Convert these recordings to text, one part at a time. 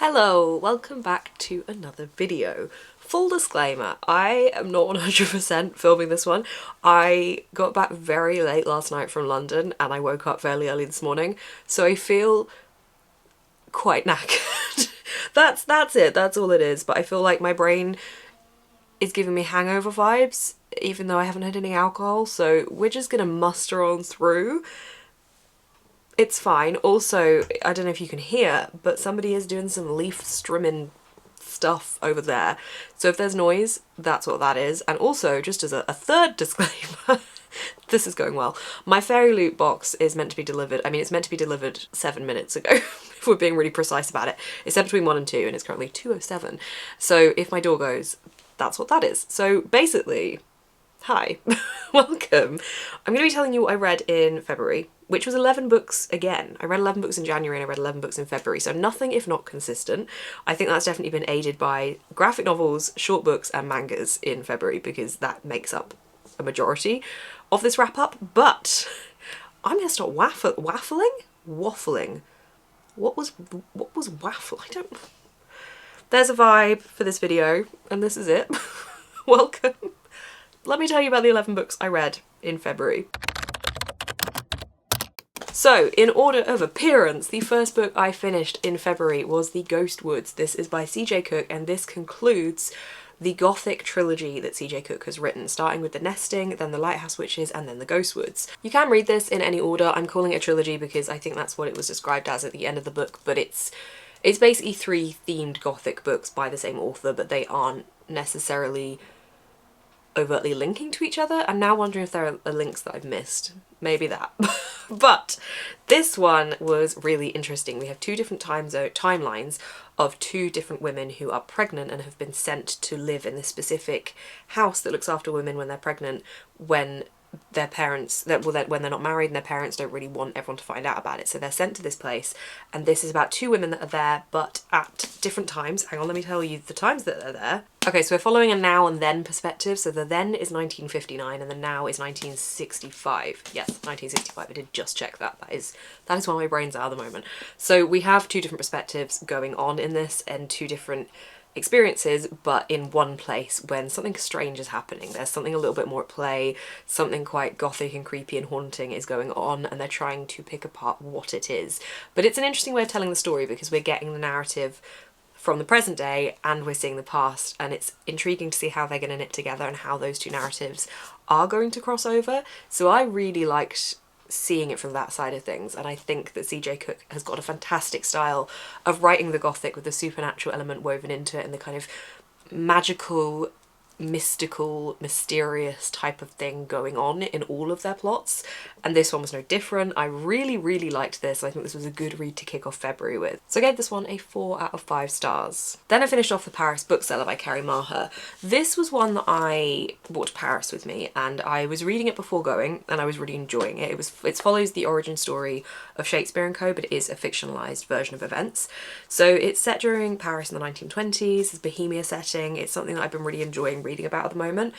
Hello, welcome back to another video. Full disclaimer, I am not 100% filming this one. I got back very late last night from London and I woke up fairly early this morning, so I feel quite knackered. That's it, that's all it is, but I feel like my brain is giving me hangover vibes, even though I haven't had any alcohol, so we're just gonna muster on through. It's fine. Also, I don't know if you can hear, but somebody is doing some leaf strimming stuff over there. So if there's noise, that's what that is. And also, just as a third disclaimer, this is going well. My Fairy Loot box is meant to be delivered. I mean, it's meant to be delivered 7 minutes ago, if we're being really precise about it. It's set between 1 and 2, and it's currently 2:07. So if my door goes, that's what that is. So basically, hi, welcome. I'm going to be telling you what I read in February, which was 11 books again. I read 11 books in January and I read 11 books in February, so nothing if not consistent. I think that's definitely been aided by graphic novels, short books and mangas in February, because that makes up a majority of this wrap up. But I'm going to start waffling? What was waffle? I don't... There's a vibe for this video and this is it. Welcome. Let me tell you about the 11 books I read in February. So, in order of appearance, the first book I finished in February was The Ghost Woods. This is by C.J. Cook, and this concludes the Gothic trilogy that C.J. Cook has written, starting with The Nesting, then The Lighthouse Witches, and then The Ghost Woods. You can read this in any order. I'm calling it a trilogy because I think that's what it was described as at the end of the book, but it's basically 3 themed Gothic books by the same author, but they aren't necessarily overtly linking to each other. I'm now wondering if there are links that I've missed. Maybe that. But this one was really interesting. We have 2 different timelines of 2 different women who are pregnant and have been sent to live in this specific house that looks after women when they're pregnant, when their parents, when they're not married and their parents don't really want everyone to find out about it. So they're sent to this place, and this is about 2 women that are there, but at different times. Hang on, let me tell you the times that they're there. Okay, so we're following a now and then perspective. So the then is 1959 and the now is 1965. Yes, 1965. I did just check that. That is where my brain's at the moment. So we have 2 different perspectives going on in this and 2 different experiences, but in one place when something strange is happening. There's something a little bit more at play, something quite gothic and creepy and haunting is going on, and they're trying to pick apart what it is. But it's an interesting way of telling the story because we're getting the narrative from the present day and we're seeing the past, and it's intriguing to see how they're going to knit together and how those 2 narratives are going to cross over. So I really liked seeing it from that side of things, and I think that C.J. Cook has got a fantastic style of writing the Gothic with the supernatural element woven into it and the kind of magical, mystical, mysterious type of thing going on in all of their plots, and this one was no different. I really liked this. I think this was a good read to kick off February with. So I gave this one a 4 out of 5 stars. Then I finished off The Paris Bookseller by Carrie Maher. This was one that I brought to Paris with me, and I was reading it before going and I was really enjoying it. It follows the origin story of Shakespeare and Co, but it is a fictionalized version of events. So it's set during Paris in the 1920s, it's Bohemia setting. It's something that I've been really enjoying reading about at the moment,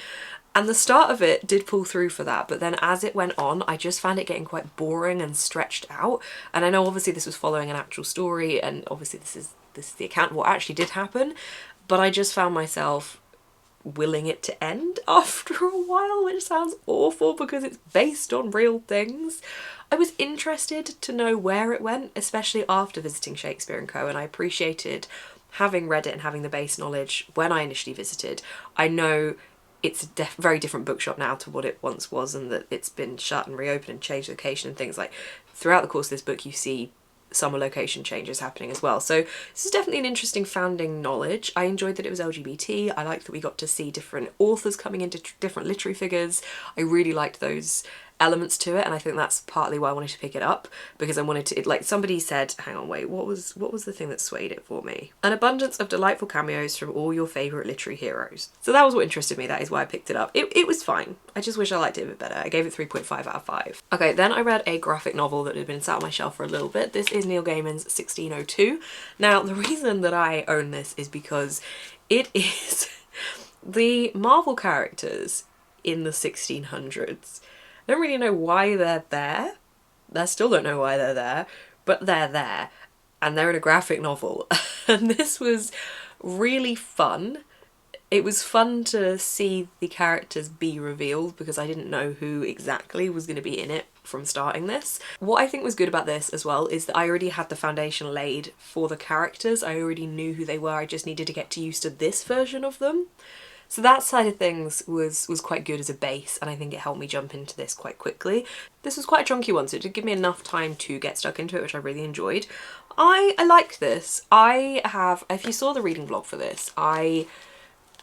and the start of it did pull through for that, but then as it went on I just found it getting quite boring and stretched out. And I know obviously this was following an actual story, and obviously this is the account of what actually did happen, but I just found myself willing it to end after a while, which sounds awful because it's based on real things. I was interested to know where it went, especially after visiting Shakespeare and Co, and I appreciated having read it and having the base knowledge when I initially visited. I know it's a very different bookshop now to what it once was, and that it's been shut and reopened and changed location and things. Like throughout the course of this book you see summer location changes happening as well. So this is definitely an interesting founding knowledge. I enjoyed that it was LGBT. I liked that we got to see different authors coming into different literary figures. I really liked those elements to it, and I think that's partly why I wanted to pick it up, because I wanted to, like somebody said, hang on, wait, what was the thing that swayed it for me? An abundance of delightful cameos from all your favourite literary heroes. So that was what interested me. That is why I picked it up. It was fine. I just wish I liked it a bit better. I gave it 3.5 out of 5. Okay, then I read a graphic novel that had been sat on my shelf for a little bit. This is Neil Gaiman's 1602. Now, the reason that I own this is because it is the Marvel characters in the 1600s. I don't really know why they're there. I still don't know why they're there, but they're there. and they're in a graphic novel. And this was really fun. It was fun to see the characters be revealed because I didn't know who exactly was going to be in it from starting this. What I think was good about this as well is that I already had the foundation laid for the characters. I already knew who they were, I just needed to get used to this version of them. So that side of things was quite good as a base, and I think it helped me jump into this quite quickly. This was quite a chunky one, so it did give me enough time to get stuck into it, which I really enjoyed. I liked this. If you saw the reading vlog for this, I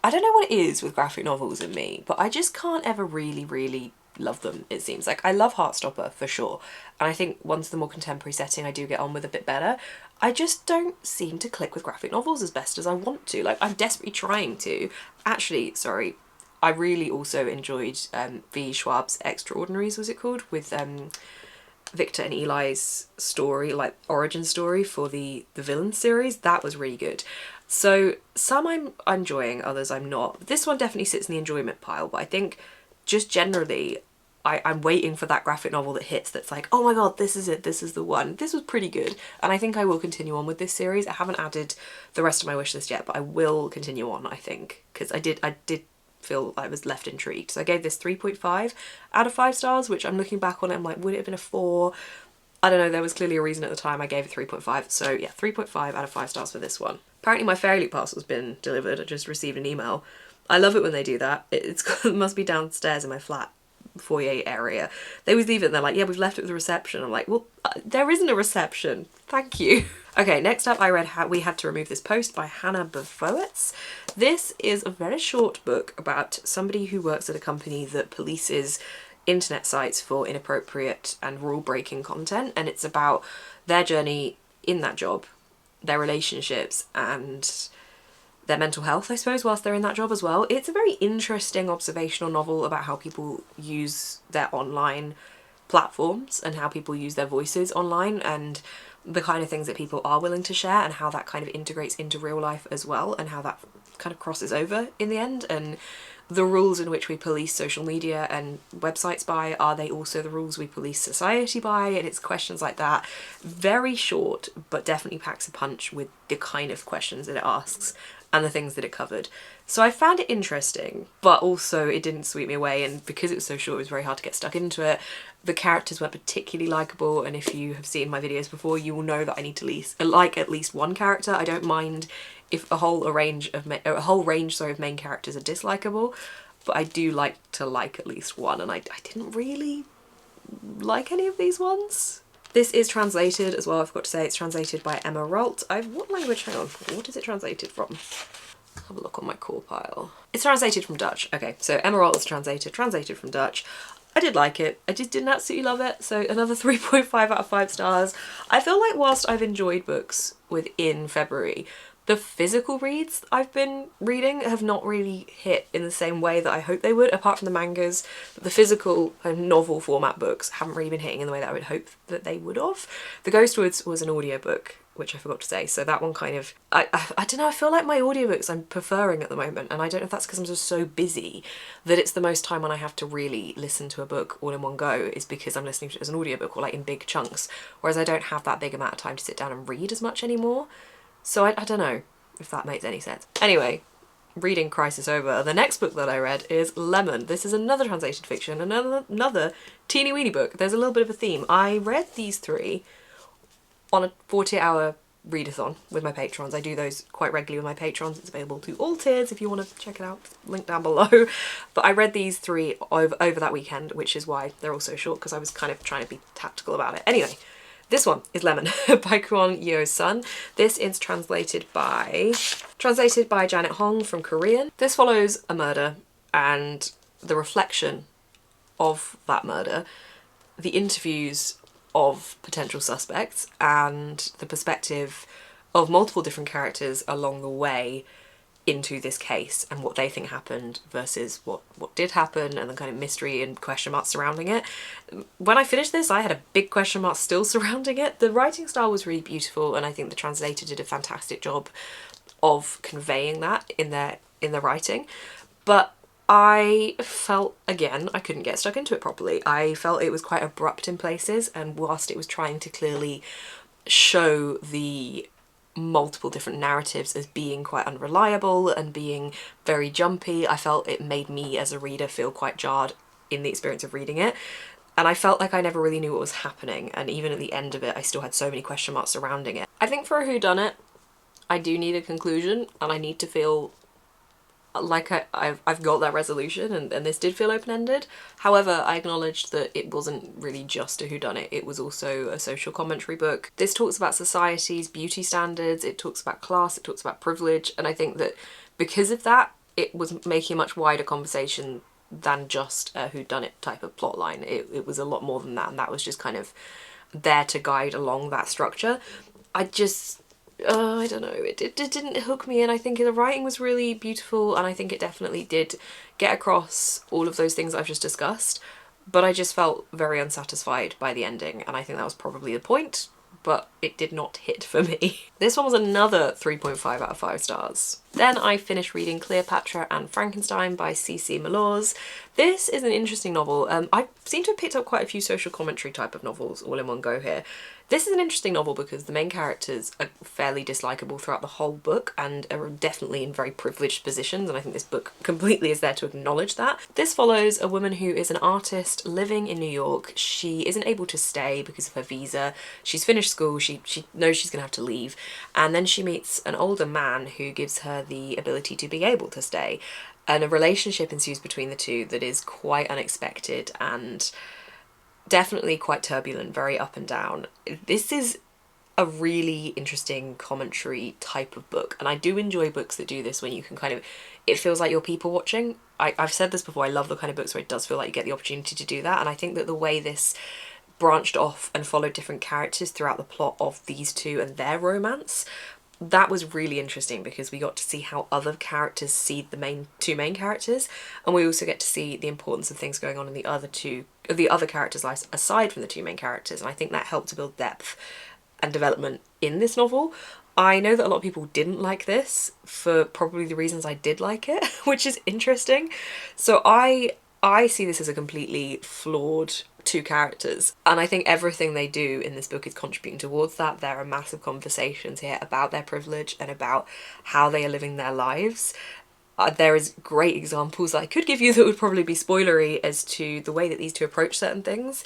don't know what it is with graphic novels in me, but I just can't ever really love them, it seems. Like, I love Heartstopper for sure, and I think once the more contemporary setting I do get on with a bit better. I just don't seem to click with graphic novels as best as I want to. Like, I'm desperately trying to. Actually, sorry, I really also enjoyed V. Schwab's Extraordinaries, was it called? With Victor and Eli's story, like origin story for the villain series. That was really good. So some I'm enjoying, others I'm not. This one definitely sits in the enjoyment pile, but I think just generally I'm waiting for that graphic novel that hits that's like, oh my god, this is it, this is the one. This was pretty good, and I think I will continue on with this series. I haven't added the rest of my wish list yet, but I will continue on, I think, because I did feel I was left intrigued. So I gave this 3.5 out of 5 stars, which I'm looking back on it, I'm like, would it have been a 4? I don't know, there was clearly a reason at the time I gave it 3.5, so yeah, 3.5 out of 5 stars for this one. Apparently my Fairy Loot parcel's been delivered. I just received an email. I love it when they do that. It must be downstairs in my flat foyer area. They always leave it and they're like, yeah, we've left it with the reception. I'm like, well, there isn't a reception. Thank you. Okay, next up I read We Had to Remove This Post by Hannah Bavowitz. This is a very short book about somebody who works at a company that polices internet sites for inappropriate and rule-breaking content, and it's about their journey in that job, their relationships, and their mental health, I suppose, whilst they're in that job as well. It's a very interesting observational novel about how people use their online platforms and how people use their voices online and the kind of things that people are willing to share and how that kind of integrates into real life as well and how that kind of crosses over in the end, and the rules in which we police social media and websites by, are they also the rules we police society by? And it's questions like that. Very short, but definitely packs a punch with the kind of questions that it asks and the things that it covered. So I found it interesting, but also it didn't sweep me away, and because it was so short it was very hard to get stuck into it. The characters weren't particularly likeable, and if you have seen my videos before you will know that I need to like at least one character. I don't mind if a whole range of main characters are dislikable, but I do like to like at least one, and I didn't really like any of these ones. This is translated as well, I forgot to say, it's translated by Emma Rolt. What language, hang on, what is it translated from? Have a look on my core pile. It's translated from Dutch. Okay, so Emma Rolt is translated from Dutch. I did like it. I just didn't absolutely love it, so another 3.5 out of 5 stars. I feel like whilst I've enjoyed books within February, the physical reads I've been reading have not really hit in the same way that I hoped they would, apart from the mangas. The physical novel format books haven't really been hitting in the way that I would hope that they would have. The Ghostwoods was an audiobook, which I forgot to say, so that one kind of, I don't know, I feel like my audiobooks I'm preferring at the moment, and I don't know if that's because I'm just so busy that it's the most time when I have to really listen to a book all in one go is because I'm listening to it as an audiobook or like in big chunks, whereas I don't have that big amount of time to sit down and read as much anymore. So I don't know if that makes any sense. Anyway, reading crisis over. The next book that I read is Lemon. This is another translated fiction, another teeny weeny book. There's a little bit of a theme. I read these 3 on a 40-hour readathon with my patrons. I do those quite regularly with my patrons. It's available to all tiers if you want to check it out. Link down below. But I read these 3 over that weekend, which is why they're all so short, because I was kind of trying to be tactical about it. Anyway, this one is Lemon by Kwon Yeo-sun. This is translated by Janet Hong from Korean. This follows a murder and the reflection of that murder, the interviews of potential suspects, and the perspective of multiple different characters along the way into this case and what they think happened versus what did happen, and the kind of mystery and question marks surrounding it. When I finished this, I had a big question mark still surrounding it. The writing style was really beautiful, and I think the translator did a fantastic job of conveying that in their writing. But I felt, again, I couldn't get stuck into it properly. I felt it was quite abrupt in places, and whilst it was trying to clearly show the multiple different narratives as being quite unreliable and being very jumpy. I felt it made me as a reader feel quite jarred in the experience of reading it. And I felt like I never really knew what was happening, and even at the end of it I still had so many question marks surrounding it. I think for a whodunit, I do need a conclusion, and I need to feel like I've got that resolution, and this did feel open-ended. However, I acknowledged that it wasn't really just a whodunit, it was also a social commentary book. This talks about society's beauty standards, it talks about class, it talks about privilege, and I think that because of that, it was making a much wider conversation than just a whodunit type of plotline. It was a lot more than that, and that was just kind of there to guide along that structure. I don't know, it didn't hook me in. I think the writing was really beautiful, and I think it definitely did get across all of those things I've just discussed, but I just felt very unsatisfied by the ending, and I think that was probably the point, but it did not hit for me. This one was another 3.5 out of 5 stars. Then I finished reading Cleopatra and Frankenstein by C.C. Mallows. This is an interesting novel. I seem to have picked up quite a few social commentary type of novels all in one go here. This is an interesting novel because the main characters are fairly dislikable throughout the whole book and are definitely in very privileged positions, and I think this book completely is there to acknowledge that. This follows a woman who is an artist living in New York. She isn't able to stay because of her visa. She's finished school, she knows she's gonna have to leave, and then she meets an older man who gives her the ability to be able to stay, and a relationship ensues between the two that is quite unexpected and definitely quite turbulent, very up and down. This is a really interesting commentary type of book, and I do enjoy books that do this when you can kind of, it feels like you're people watching. I've said this before, I love the kind of books where it does feel like you get the opportunity to do that, and I think that the way this branched off and followed different characters throughout the plot of these two and their romance, that was really interesting because we got to see how other characters see the two main characters, and we also get to see the importance of things going on in the other characters' lives aside from the two main characters, and I think that helped to build depth and development in this novel. I know that a lot of people didn't like this for probably the reasons I did like it, which is interesting. So I see this as a completely flawed two characters, and I think everything they do in this book is contributing towards that. There are massive conversations here about their privilege and about how they are living their lives. There is great examples that I could give you that would probably be spoilery as to the way that these two approach certain things,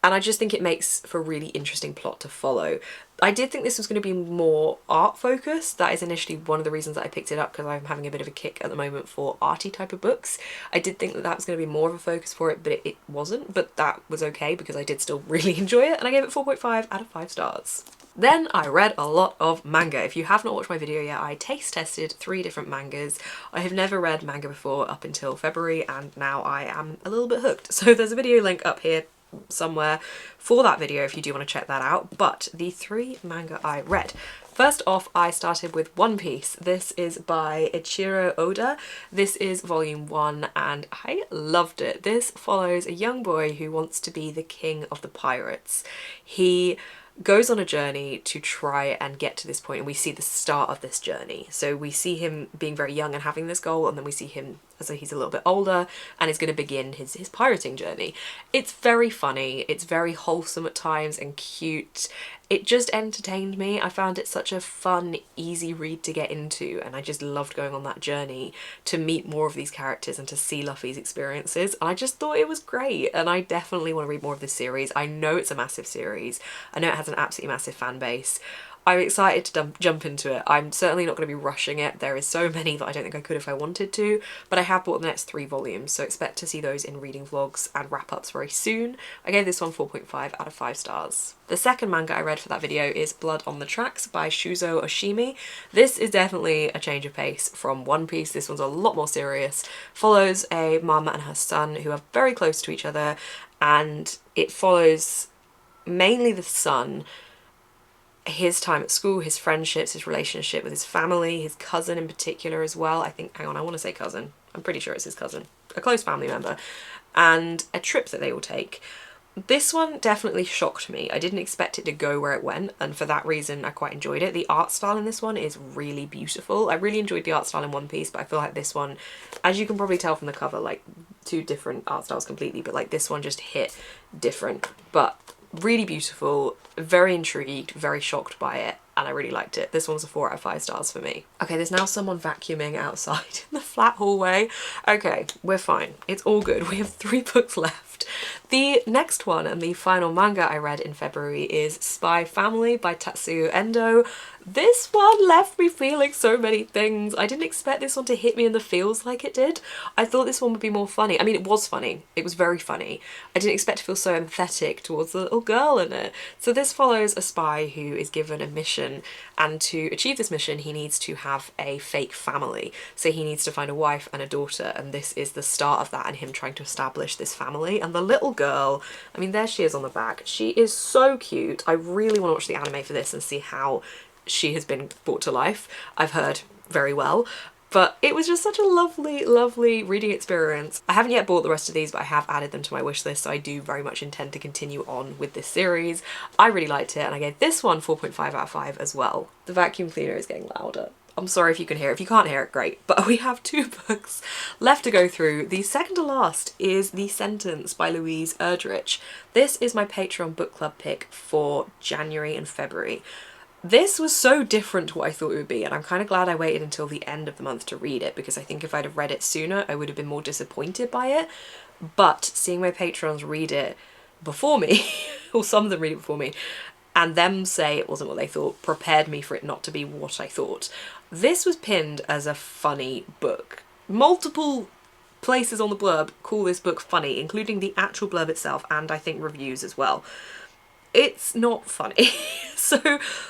and I just think it makes for a really interesting plot to follow. I did think this was going to be more art focused. That is initially one of the reasons that I picked it up, because I'm having a bit of a kick at the moment for arty type of books. I did think that that was going to be more of a focus for it, but it wasn't, but that was okay because I did still really enjoy it, and I gave it 4.5 out of 5 stars. Then I read a lot of manga. If you have not watched my video yet, I taste tested 3 different mangas. I have never read manga before up until February, and now I am a little bit hooked. So there's a video link up here somewhere for that video if you do want to check that out. But the 3 manga I read. First off, I started with One Piece. This is by Eiichiro Oda. This is volume 1 and I loved it. This follows a young boy who wants to be the king of the pirates. He goes on a journey to try and get to this point, and we see the start of this journey. So we see him being very young and having this goal, and then we see him as he's a little bit older and is going to begin his pirating journey. It's very funny, it's very wholesome at times and cute. It just entertained me. I found it such a fun, easy read to get into, and I just loved going on that journey to meet more of these characters and to see Luffy's experiences. I just thought it was great, and I definitely want to read more of this series. I know it's a massive series. I know it has an absolutely massive fan base. I'm excited to jump into it. I'm certainly not going to be rushing it. There is so many that I don't think I could if I wanted to, but I have bought the next 3 volumes, so expect to see those in reading vlogs and wrap-ups very soon. I gave this one 4.5 out of 5 stars. The second manga I read for that video is Blood on the Tracks by Shuzo Oshimi. This is definitely a change of pace from One Piece. This one's a lot more serious. Follows a mum and her son who are very close to each other, and it follows mainly the son, his time at school, his friendships, his relationship with his family, his cousin in particular as well. I want to say cousin. I'm pretty sure it's his cousin. A close family member. And a trip that they will take. This one definitely shocked me. I didn't expect it to go where it went, and for that reason I quite enjoyed it. The art style in this one is really beautiful. I really enjoyed the art style in One Piece, but I feel like this one, as you can probably tell from the cover, like 2 different art styles completely, but like this one just hit different. But Really beautiful, very intrigued, very shocked by it, and I really liked it. This one's a 4 out of 5 stars for me. Okay, there's now someone vacuuming outside in the flat hallway. Okay, we're fine. It's all good. We have 3 books left. The next one and the final manga I read in February is Spy Family by Tatsuya Endo. This one left me feeling so many things. I didn't expect this one to hit me in the feels like it did. I thought this one would be more funny. I mean, it was funny. It was very funny. I didn't expect to feel so empathetic towards the little girl in it. So this follows a spy who is given a mission, and to achieve this mission he needs to have a fake family. So he needs to find a wife and a daughter, and this is the start of that and him trying to establish this family. And the little girl, I mean, there she is on the back. She is so cute. I really want to watch the anime for this and see how she has been brought to life. I've heard very well. But it was just such a lovely, lovely reading experience. I haven't yet bought the rest of these, but I have added them to my wish list, so I do very much intend to continue on with this series. I really liked it, and I gave this one 4.5 out of 5 as well. The vacuum cleaner is getting louder. I'm sorry if you can hear it. If you can't hear it, great. But we have 2 books left to go through. The second to last is The Sentence by Louise Erdrich. This is my Patreon book club pick for January and February. This was so different to what I thought it would be, and I'm kind of glad I waited until the end of the month to read it, because I think if I'd have read it sooner I would have been more disappointed by it. But seeing my patrons read it before me, or some of them read it before me, and them say it wasn't what they thought, prepared me for it not to be what I thought. This was pinned as a funny book. Multiple places on the blurb call this book funny, including the actual blurb itself, and I think reviews as well. It's not funny. So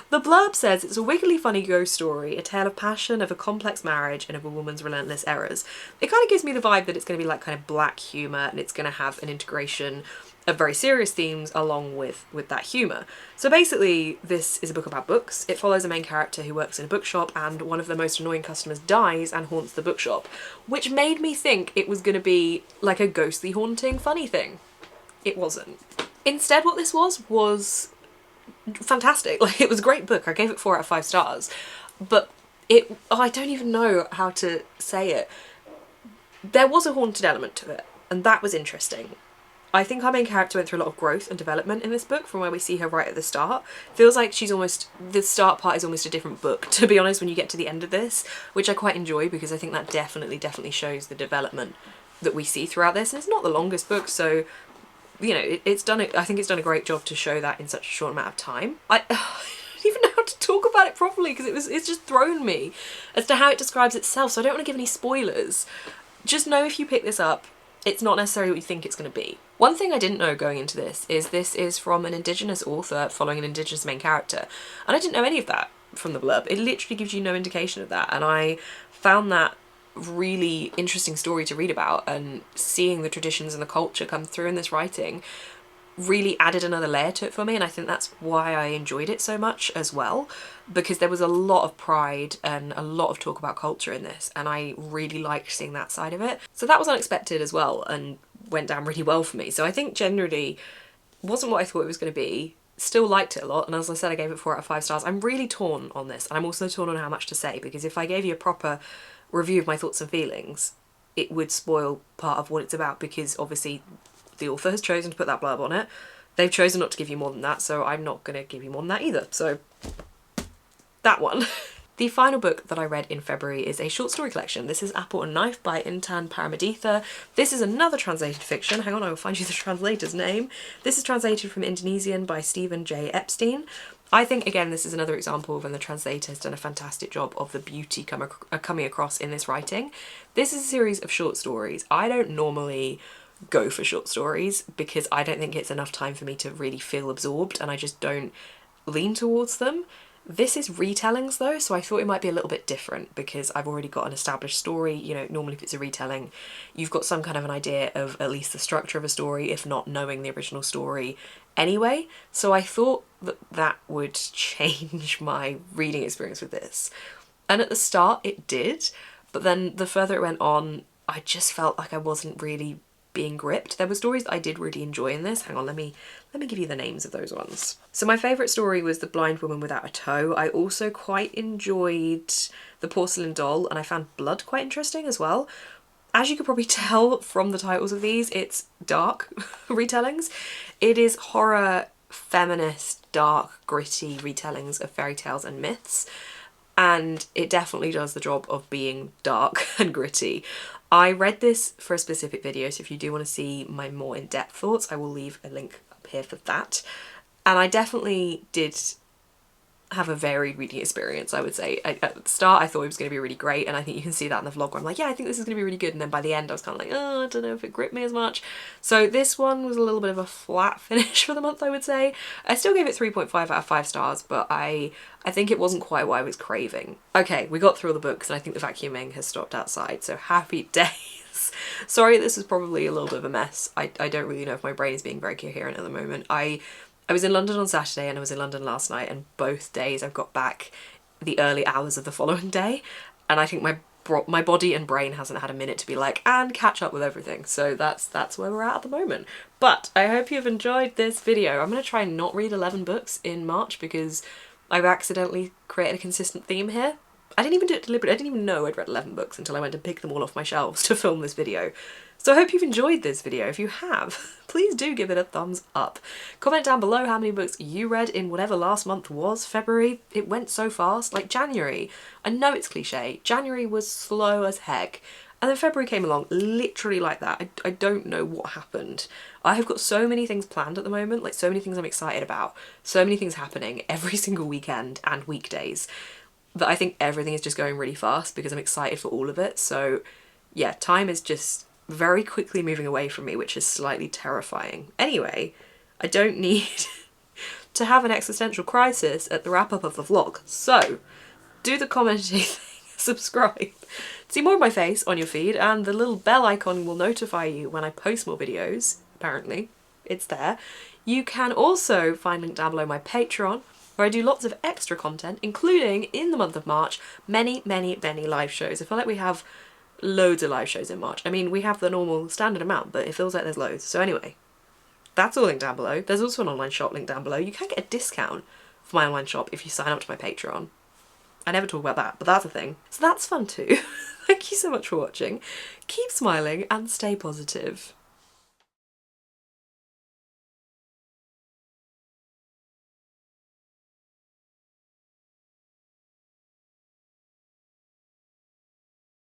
the blurb says it's a wickedly funny ghost story, a tale of passion, of a complex marriage, and of a woman's relentless errors. It kind of gives me the vibe that it's going to be like kind of black humour, and it's going to have an integration of very serious themes along with that humour. So basically this is a book about books. It follows a main character who works in a bookshop, and one of the most annoying customers dies and haunts the bookshop, which made me think it was going to be like a ghostly haunting funny thing. It wasn't. Instead what this was fantastic. Like, it was a great book. I gave it 4 out of 5 stars. But I don't even know how to say it. There was a haunted element to it, and that was interesting. I think our main character went through a lot of growth and development in this book from where we see her right at the start. Feels like the start part is almost a different book, to be honest, when you get to the end of this, which I quite enjoy, because I think that definitely shows the development that we see throughout this. And it's not the longest book, so you know, I think it's done a great job to show that in such a short amount of time. I don't even know how to talk about it properly, because it's just thrown me as to how it describes itself, so I don't want to give any spoilers. Just know if you pick this up, it's not necessarily what you think it's going to be. One thing I didn't know going into this is from an Indigenous author following an Indigenous main character, and I didn't know any of that from the blurb. It literally gives you no indication of that, and I found that really interesting story to read about, and seeing the traditions and the culture come through in this writing really added another layer to it for me, and I think that's why I enjoyed it so much as well, because there was a lot of pride and a lot of talk about culture in this, and I really liked seeing that side of it. So that was unexpected as well and went down really well for me. So I think generally wasn't what I thought it was going to be. Still liked it a lot, and as I said, I gave it 4 out of 5 stars. I'm really torn on this, and I'm also torn on how much to say, because if I gave you a proper review of my thoughts and feelings, it would spoil part of what it's about, because obviously the author has chosen to put that blurb on it. They've chosen not to give you more than that, so I'm not going to give you more than that either. So that one. The final book that I read in February is a short story collection. This is Apple and Knife by Intan Paramaditha. This is another translated fiction. Hang on, I will find you the translator's name. This is translated from Indonesian by Stephen J. Epstein. I think, again, this is another example of when the translator has done a fantastic job of the beauty coming across in this writing. This is a series of short stories. I don't normally go for short stories because I don't think it's enough time for me to really feel absorbed, and I just don't lean towards them. This is retellings though, so I thought it might be a little bit different because I've already got an established story. You know, normally if it's a retelling, you've got some kind of an idea of at least the structure of a story, if not knowing the original story anyway. So I thought that that would change my reading experience with this. And at the start it did, but then the further it went on, I just felt like I wasn't really being gripped. There were stories that I did really enjoy in this. Hang on, let me give you the names of those ones. So my favourite story was The Blind Woman Without a Toe. I also quite enjoyed The Porcelain Doll, and I found Blood quite interesting as well. As you could probably tell from the titles of these, it's dark retellings. It is horror feminist, dark, gritty retellings of fairy tales and myths, and it definitely does the job of being dark and gritty. I read this for a specific video, so if you do want to see my more in-depth thoughts, I will leave a link up here for that. And I definitely did have a varied reading experience, I would say. At the start I thought it was going to be really great, and I think you can see that in the vlog where I'm like, yeah, I think this is going to be really good, and then by the end I was kind of like, oh, I don't know if it gripped me as much. So this one was a little bit of a flat finish for the month, I would say. I still gave it 3.5 out of 5 stars, but I think it wasn't quite what I was craving. Okay, we got through all the books, and I think the vacuuming has stopped outside, so happy days. Sorry, this is probably a little bit of a mess. I don't really know if my brain is being very coherent at the moment. I was in London on Saturday and I was in London last night, and both days I've got back the early hours of the following day, and I think my body and brain hasn't had a minute to be like, and catch up with everything. So that's where we're at the moment. But I hope you've enjoyed this video. I'm going to try and not read 11 books in March because I've accidentally created a consistent theme here. I didn't even do it deliberately. I didn't even know I'd read 11 books until I went to pick them all off my shelves to film this video. So I hope you've enjoyed this video. If you have, please do give it a thumbs up. Comment down below how many books you read in whatever last month was. February, it went so fast. Like January, I know it's cliche, January was slow as heck. And then February came along literally like that. I don't know what happened. I have got so many things planned at the moment, like so many things I'm excited about, so many things happening every single weekend and weekdays, that I think everything is just going really fast because I'm excited for all of it. So yeah, time is just very quickly moving away from me, which is slightly terrifying. Anyway, I don't need to have an existential crisis at the wrap up of the vlog. So do the commenting thing, subscribe, see more of my face on your feed, and the little bell icon will notify you when I post more videos. Apparently, it's there. You can also find link down below my Patreon, where I do lots of extra content, including in the month of March, many live shows. I feel like we have loads of live shows in March. I mean, we have the normal standard amount, but it feels like there's loads. So anyway, that's all linked down below. There's also an online shop linked down below. You can get a discount for my online shop if you sign up to my Patreon. I never talk about that, but that's a thing. So that's fun too. Thank you so much for watching. Keep smiling and stay positive.